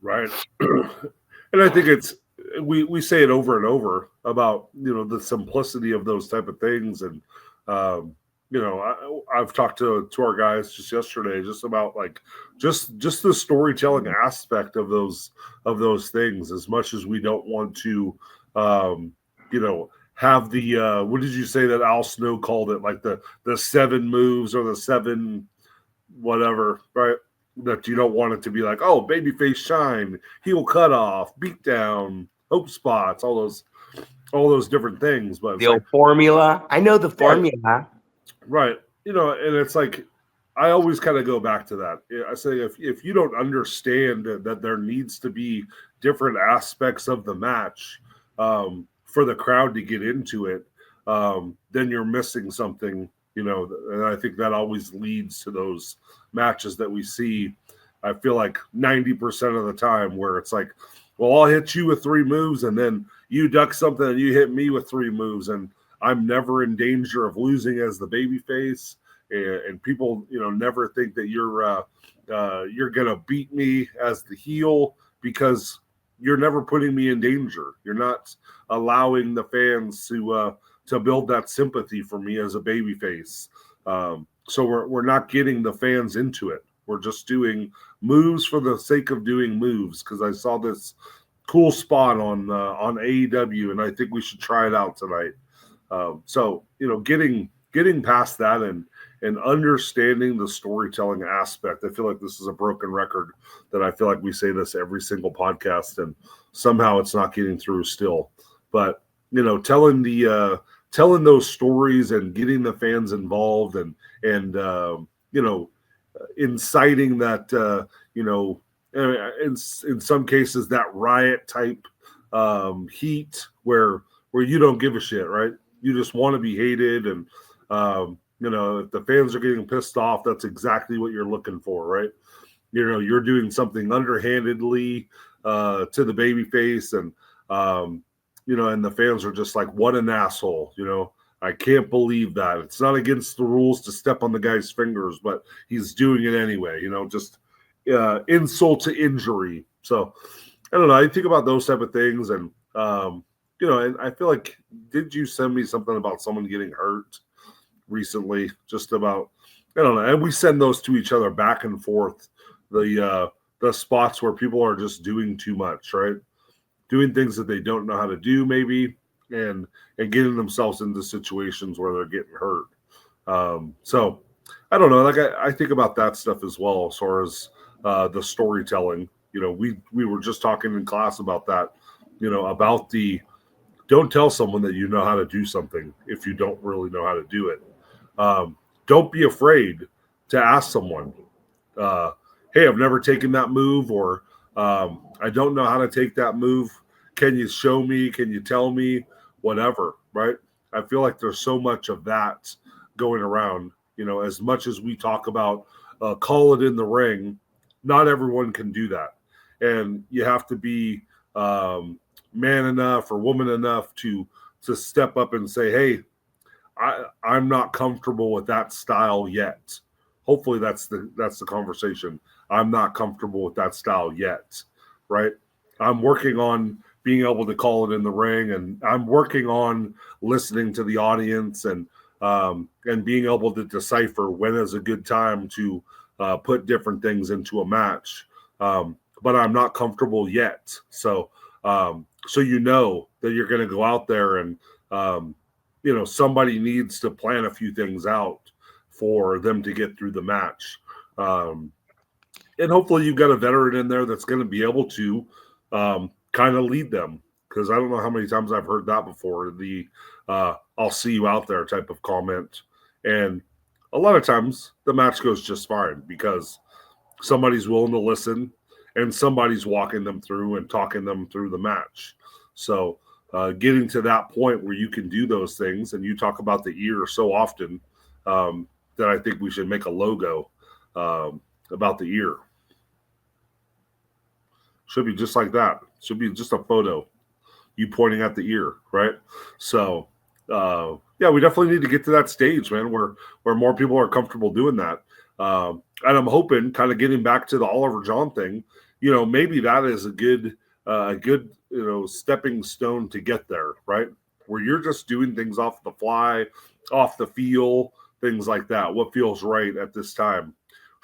Right. And I think it's we say it over and over about the simplicity of those type of things, and I've talked to our guys just yesterday just about like just the storytelling aspect of those things. As much as we don't want to have the what did you say that Al Snow called it, like the 7 moves or the 7 whatever, right? That you don't want it to be like, oh, babyface shine, heel cut off, beat down, hope spots, all those different things. But it's The old like formula. I know the formula. right. And it's like I always kind of go back to that. I say if you don't understand that there needs to be different aspects of the match for the crowd to get into it, then you're missing something. And I think that always leads to those matches that we see. I feel like 90% of the time where it's like, well, I'll hit you with 3 moves and then you duck something and you hit me with 3 moves, and I'm never in danger of losing as the baby face. And people, never think that you're gonna beat me as the heel because you're never putting me in danger. You're not allowing the fans to build that sympathy for me as a baby face. So we're not getting the fans into it. We're just doing moves for the sake of doing moves because I saw this cool spot on AEW and I think we should try it out tonight. So getting past that and understanding the storytelling aspect. I feel like this is a broken record that I feel like we say this every single podcast and somehow it's not getting through still. But telling those stories and getting the fans involved and inciting that in some cases that riot type heat where you don't give a shit, right? You just want to be hated, and if the fans are getting pissed off, that's exactly what you're looking for, right? You're doing something underhandedly to the baby face, and and the fans are just like, what an asshole, I can't believe that. It's not against the rules to step on the guy's fingers, but he's doing it anyway, just insult to injury. So I don't know. I think about those type of things, and and I feel like, did you send me something about someone getting hurt recently? Just about, I don't know. And we send those to each other back and forth. The spots where people are just doing too much, right? Doing things that they don't know how to do, maybe, and getting themselves into situations where they're getting hurt. So I don't know. Like I think about that stuff as well, as far as the storytelling. We were just talking in class about that. About the don't tell someone that you know how to do something if you don't really know how to do it. Don't be afraid to ask someone, hey, I've never taken that move, or I don't know how to take that move. Can you show me? Can you tell me? Whatever, right? I feel like there's so much of that going around. As much as we talk about call it in the ring, not everyone can do that. And you have to be man enough or woman enough to step up and say, hey, I'm not comfortable with that style yet. Hopefully that's the conversation. I'm not comfortable with that style yet, right? I'm working on being able to call it in the ring, and I'm working on listening to the audience and being able to decipher when is a good time to put different things into a match. But I'm not comfortable yet, so so that you're going to go out there and somebody needs to plan a few things out for them to get through the match. And hopefully you've got a veteran in there that's going to be able to kind of lead them. Because I don't know how many times I've heard that before, the I'll see you out there type of comment. And a lot of times the match goes just fine because somebody's willing to listen and somebody's walking them through and talking them through the match. So getting to that point where you can do those things, and you talk about the ear so often that I think we should make a logo about the ear. Should be just like that. Should be just a photo, you pointing at the ear, right? So, yeah, we definitely need to get to that stage, man, where more people are comfortable doing that. And I'm hoping, kind of getting back to the Oliver John thing, maybe that is a good stepping stone to get there, right? Where you're just doing things off the fly, off the feel, things like that. What feels right at this time?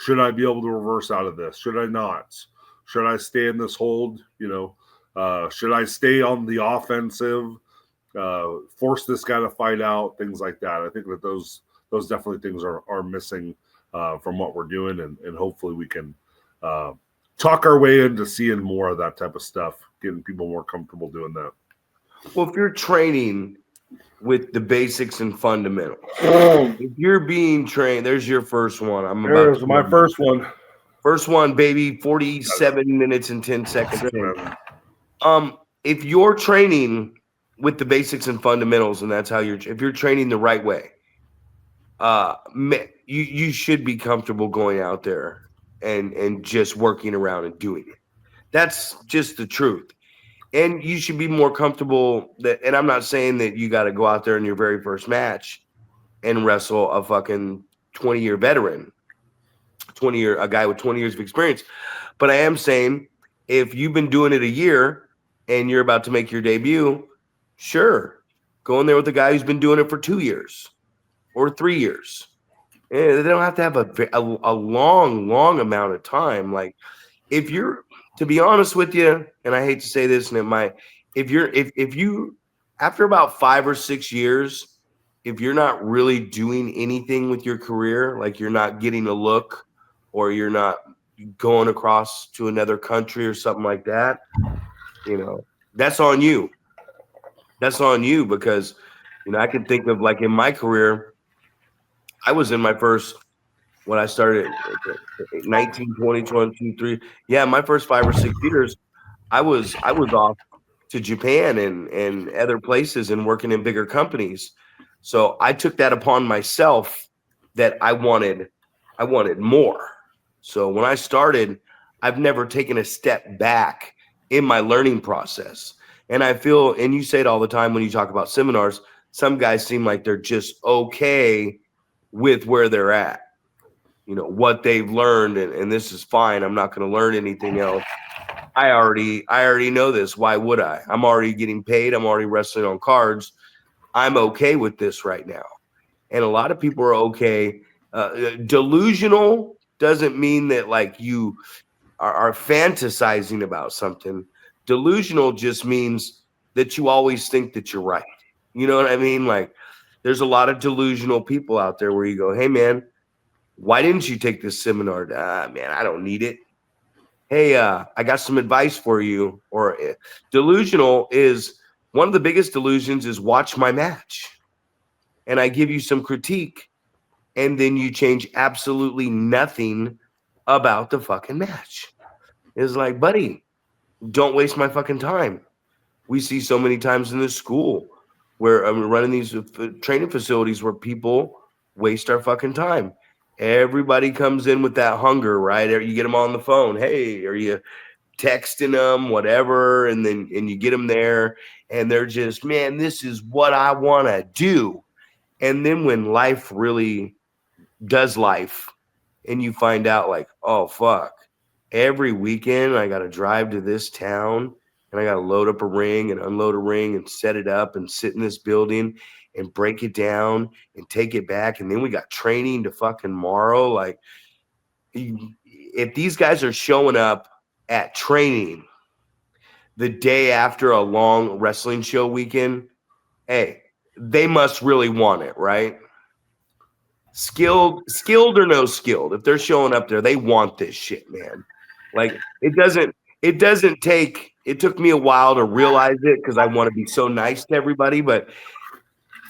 Should I be able to reverse out of this? Should I not? Should I stay in this hold? Should I stay on the offensive? Force this guy to fight out? Things like that. I think that those definitely things are missing from what we're doing, and hopefully we can talk our way into seeing more of that type of stuff, getting people more comfortable doing that. Well, if you're training with the basics and fundamentals, if you're being trained, there's your first one. There's my first one. First one, baby, 47 minutes and 10 seconds. If you're training with the basics and fundamentals, and that's how if you're training the right way, you should be comfortable going out there and just working around and doing it. That's just the truth. And you should be more comfortable and I'm not saying that you got to go out there in your very first match and wrestle a fucking 20-year veteran, a guy with 20 years of experience. But I am saying if you've been doing it a year and you're about to make your debut, sure, go in there with a guy who's been doing it for 2 years or 3 years. They don't have to have a long amount of time. Like if you're, to be honest with you, and I hate to say this, and if you after about 5 or 6 years, if you're not really doing anything with your career, like you're not getting a look or you're not going across to another country or something like that, that's on you. That's on you because, I can think of like in my career, I was in my first, when I started 19, 20, 22, 3. Yeah, my first 5 or 6 years, I was off to Japan and other places and working in bigger companies. So I took that upon myself that I wanted more. So when I started, I've never taken a step back in my learning process. And I feel, and you say it all the time when you talk about seminars, some guys seem like they're just okay with where they're at, what they've learned, and this is fine. I'm not going to learn anything else. I already know this. Why would I? I'm already getting paid. I'm already wrestling on cards. I'm okay with this right now. And a lot of people are okay. Delusional doesn't mean that like you are fantasizing about something. Delusional just means that you always think that you're right. You know what I mean? Like there's a lot of delusional people out there where you go, hey man, why didn't you take this seminar? Man, I don't need it. Hey, I got some advice for you. Or delusional is one of the biggest delusions is watch my match. And I give you some critique and then you change absolutely nothing about the fucking match. It's like, buddy, don't waste my fucking time. We see so many times in this school where I'm running these training facilities where people waste our fucking time. Everybody comes in with that hunger, right? You get them on the phone. Hey, are you texting them, whatever, and you get them there, and they're just, man, this is what I want to do. And then when life really does life, and you find out, like, oh fuck, every weekend I got to drive to this town, and I got to load up a ring and unload a ring and set it up and sit in this building and break it down and take it back, and then we got training to fucking morrow. Like, if these guys are showing up at training the day after a long wrestling show weekend, hey, they must really want it, right? Skilled or no skilled, if they're showing up there, they want this shit, man. Like, it took me a while to realize it because I want to be so nice to everybody, but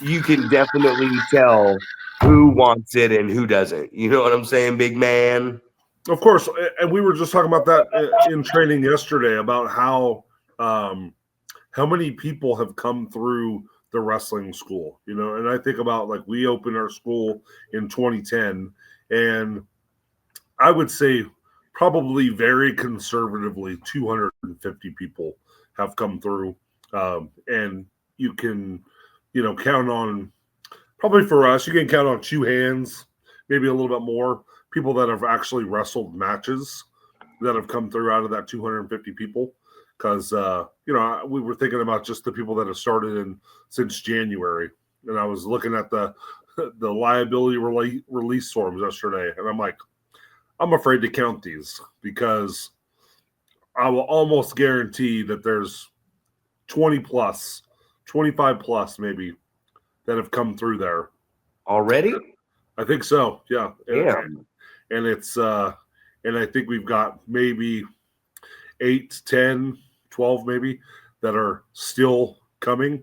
you can definitely tell who wants it and who doesn't. You know what I'm saying, big man? Of course, and we were just talking about that in training yesterday about how many people have come through the wrestling school, and I think about, like, we opened our school in 2010, and I would say probably very conservatively 250 people have come through, and you can, count on, probably for us, you can count on two hands, maybe a little bit more, people that have actually wrestled matches that have come through out of that 250 people. Because, we were thinking about just the people that have started since January. And I was looking at the liability release forms yesterday. And I'm like, I'm afraid to count these because I will almost guarantee that there's 20 plus, 25 plus maybe that have come through there. Already? I think so. Yeah. Damn. And it's, and I think we've got maybe 8, 10, 12 maybe that are still coming.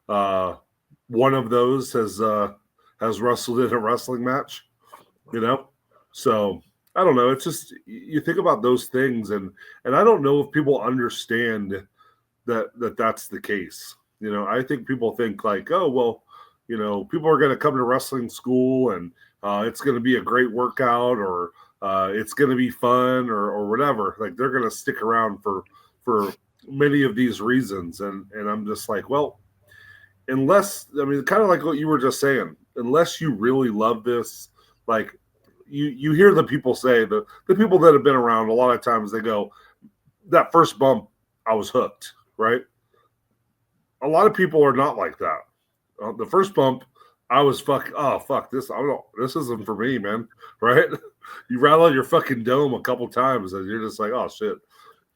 One of those has wrestled in a wrestling match, so I don't know. It's just, you think about those things, and I don't know if people understand that's the case. I think people think like, oh, well, people are going to come to wrestling school and it's going to be a great workout, or it's going to be fun, or whatever. Like, they're going to stick around for many of these reasons. And I'm just like, well, unless, kind of like what you were just saying, unless you really love this, like, you hear the people say, the people that have been around, a lot of times they go, that first bump, I was hooked, right? A lot of people are not like that. The first bump, I was fuck this. This isn't for me, man. Right? You rattle your fucking dome a couple times and you're just like, oh shit,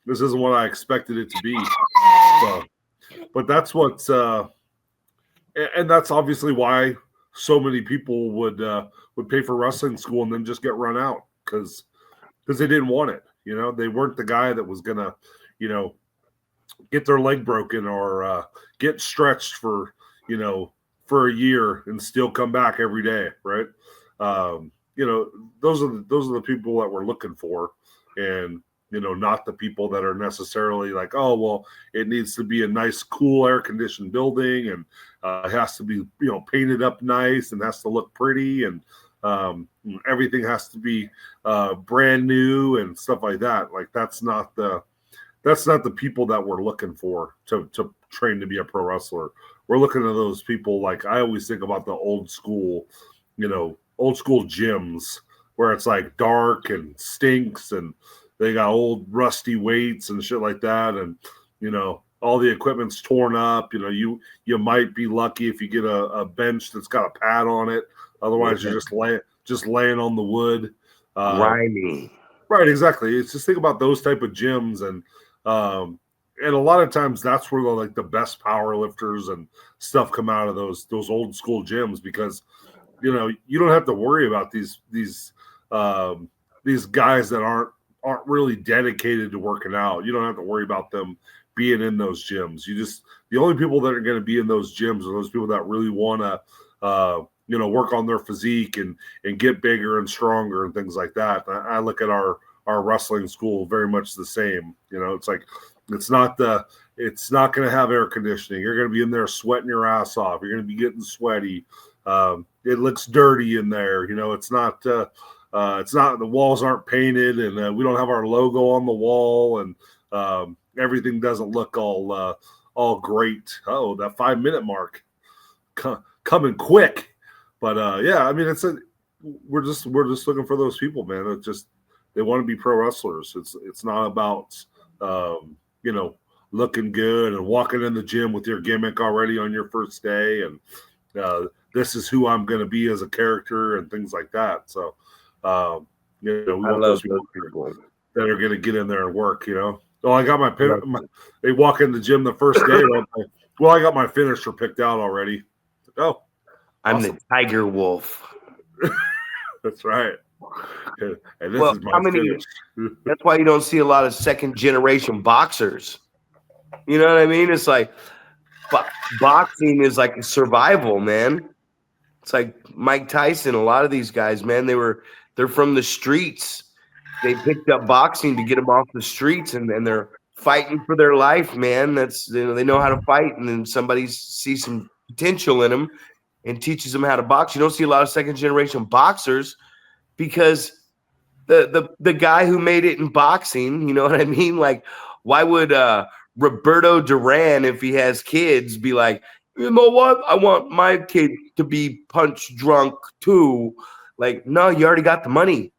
this isn't what I expected it to be. So, but that's what's and that's obviously why so many people would pay for wrestling school and then just get run out because they didn't want it. They weren't the guy that was gonna, get their leg broken or get stretched for a year and still come back every day, right? Those are the people that we're looking for, and not the people that are necessarily like, oh, well, it needs to be a nice, cool, air-conditioned building, and it has to be painted up nice and has to look pretty, and everything has to be brand new and stuff like that. Like, that's not the people that we're looking for to train to be a pro wrestler. We're looking at those people, like, I always think about the old school gyms where it's like dark and stinks and they got old rusty weights and shit like that. And, all the equipment's torn up. You might be lucky if you get a bench that's got a pad on it. Otherwise, you're just laying on the wood. Grimy. Right, exactly. It's just think about those type of gyms, and a lot of times that's where the best power lifters and stuff come out of those old school gyms, because you don't have to worry about these guys that aren't really dedicated to working out. You don't have to worry about them being in those gyms. The only people that are going to be in those gyms are those people that really want to work on their physique and get bigger and stronger and things like that. And I look at our wrestling school very much the same. It's like, it's not going to have air conditioning. You're going to be in there sweating your ass off. You're going to be getting sweaty. It looks dirty in there. It's not the walls aren't painted, and we don't have our logo on the wall. And Everything doesn't look all great. Oh, that 5-minute mark coming quick. But yeah, I mean, we're just looking for those people, man. It's just they want to be pro wrestlers. It's not about you know, looking good and walking in the gym with your gimmick already on your first day, and this is who I'm going to be as a character and things like that. So you know, we want those people that are going to get in there and work. You know, oh, I got they walk in the gym the first day. Well, I got my finisher picked out already. Oh, I'm awesome. The Tiger Wolf. That's right. And this is my finish. That's why you don't see a lot of second generation boxers. You know what I mean? It's like boxing is like a survival, man. It's like Mike Tyson. A lot of these guys, man, they're from the streets. They picked up boxing to get them off the streets, and they're fighting for their life, man. That's, you know, they know how to fight, and then somebody sees some potential in them and teaches them how to box. You don't see a lot of second generation boxers because the guy who made it in boxing, you know what I mean? Like, why would Roberto Duran, if he has kids, be like, you know what? I want my kid to be punch drunk too. Like, no, you already got the money.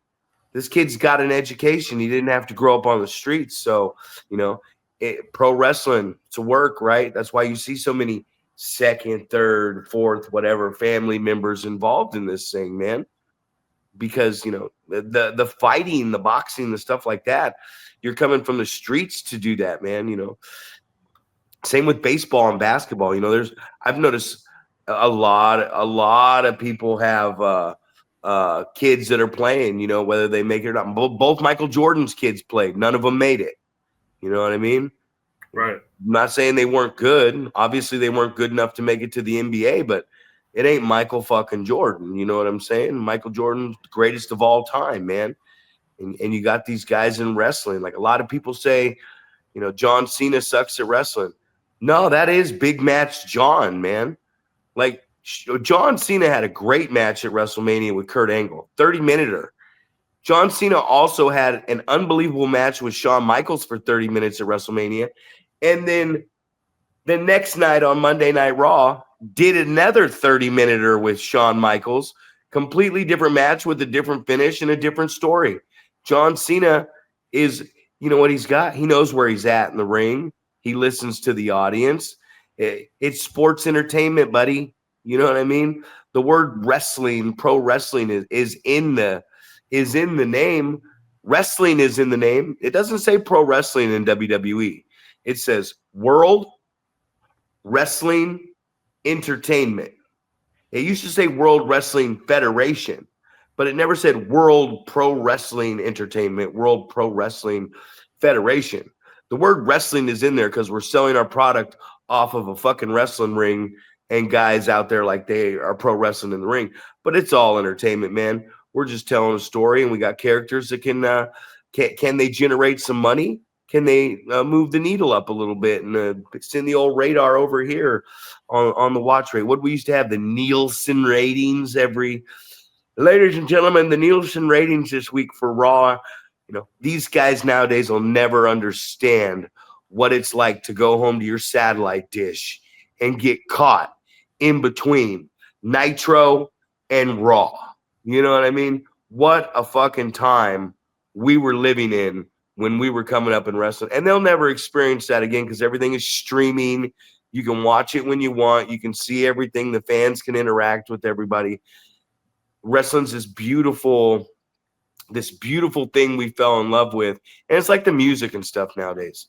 This kid's got an education. He didn't have to grow up on the streets. So, you know, pro wrestling, it's a work, right? That's why you see so many second, third, fourth, whatever family members involved in this thing, man. Because, you know, the fighting, the boxing, the stuff like that, you're coming from the streets to do that, man. You know, same with baseball and basketball. You know, I've noticed a lot of people have kids that are playing, you know, whether they make it or not. Both Michael Jordan's kids played. None of them made it. You know what I mean? Right. I'm not saying they weren't good. Obviously, they weren't good enough to make it to the NBA, but it ain't Michael fucking Jordan. You know what I'm saying? Michael Jordan's the greatest of all time, man. And you got these guys in wrestling. Like, a lot of people say, you know, John Cena sucks at wrestling. No, that is big match John, man. Like, John Cena had a great match at WrestleMania with Kurt Angle, 30-minute. John Cena also had an unbelievable match with Shawn Michaels for 30 minutes at WrestleMania. And then the next night on Monday Night Raw, did another 30-minute with Shawn Michaels, completely different match with a different finish and a different story. John Cena is, you know what he's got? He knows where he's at in the ring. He listens to the audience. It's sports entertainment, buddy. You know what I mean? The word wrestling, pro wrestling is in the name. Wrestling is in the name. It doesn't say pro wrestling in WWE. It says World Wrestling Entertainment. It used to say World Wrestling Federation, but it never said World Pro Wrestling Entertainment, World Pro Wrestling Federation. The word wrestling is in there because we're selling our product off of a fucking wrestling ring and guys out there like they are pro wrestling in the ring. But it's all entertainment, man. We're just telling a story, and we got characters that can they generate some money? Can they move the needle up a little bit and send the old radar over here on the watch rate? What we used to have, the Nielsen ratings ladies and gentlemen, the Nielsen ratings this week for Raw. You know, these guys nowadays will never understand what it's like to go home to your satellite dish and get caught in between Nitro and Raw. You know what I mean? What a fucking time we were living in when we were coming up in wrestling. And they'll never experience that again because everything is streaming. You can watch it when you want. You can see everything. The fans can interact with everybody. Wrestling's this beautiful thing we fell in love with. And it's like the music and stuff nowadays.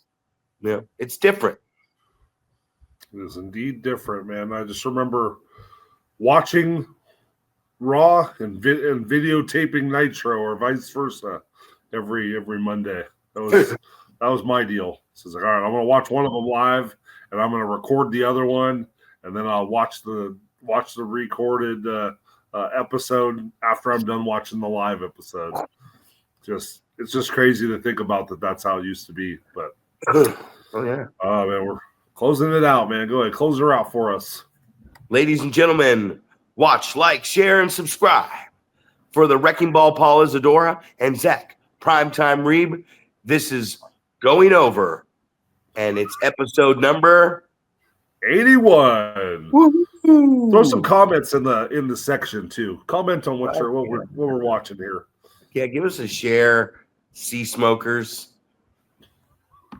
You know, it's different. It is indeed different, man. I just remember watching Raw and videotaping Nitro or vice versa every Monday. That was my deal. So it's like, all right, I'm going to watch one of them live, and I'm going to record the other one, and then I'll watch the recorded episode after I'm done watching the live episode. It's just crazy to think about that. That's how it used to be. But oh yeah, man, we're closing it out, man. Go ahead, close her out for us, ladies and gentlemen. Watch, like, share, and subscribe for the Wrecking Ball Paul Isadora and Zack Primetime Reeb. This is going over, and it's episode number 81. Woo-hoo. Throw some comments in the section too. Comment on what we're watching here. Yeah, give us a share, Sea Smokers.